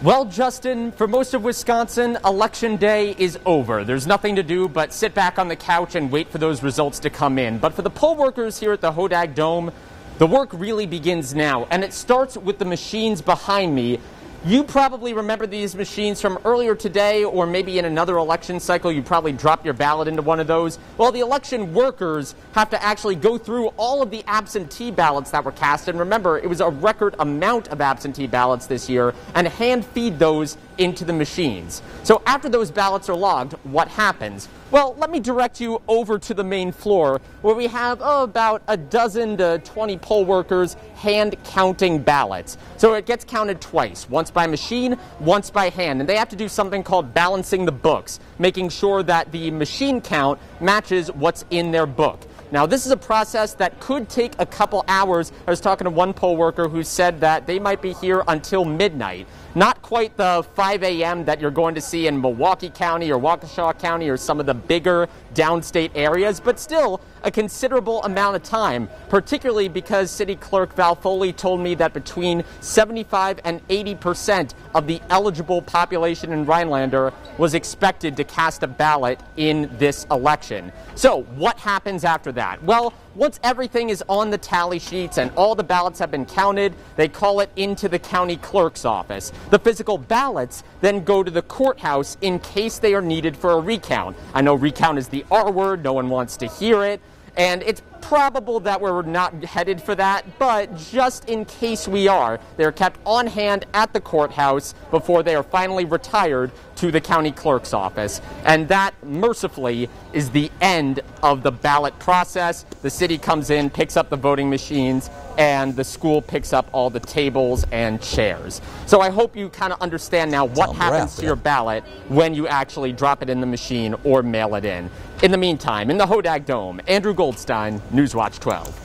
Well, Justin, for most of Wisconsin, Election Day is over. There's nothing to do but sit back on the couch and wait for those results to come in. But for the poll workers here at the Hodag Dome, the work really begins now, and it starts with the machines behind me. You probably remember these machines from earlier today, or maybe in another election cycle, you probably dropped your ballot into one of those. Well, the election workers have to actually go through all of the absentee ballots that were cast. And remember, it was a record amount of absentee ballots this year, and hand feed those into the machines. So after those ballots are logged, what happens? Well, let me direct you over to the main floor where we have about a dozen to 20 poll workers hand counting ballots. So it gets counted twice, once by machine, once by hand. And they have to do something called balancing the books, making sure that the machine count matches what's in their book. Now, this is a process that could take a couple hours. I was talking to one poll worker who said that they might be here until midnight. Not quite the 5 a.m. that you're going to see in Milwaukee County or Waukesha County or some of the bigger downstate areas, but still a considerable amount of time, particularly because City Clerk Val Foley told me that between 75 and 80% of the eligible population in Rhinelander was expected to cast a ballot in this election. So what happens after that? Well, once everything is on the tally sheets and all the ballots have been counted, they call it into the county clerk's office. The physical ballots then go to the courthouse in case they are needed for a recount. I know recount is the R word, no one wants to hear it, and it's probable that we're not headed for that, but just in case we are, they're kept on hand at the courthouse before they are finally retired to the county clerk's office. And that, mercifully, is the end of the ballot process. The city comes in, picks up the voting machines, and the school picks up all the tables and chairs. So I hope you kind of understand now what happens to your ballot when you actually drop it in the machine or mail it in. In the meantime, in the Hodag Dome, Andrew Goldstein, Newswatch 12.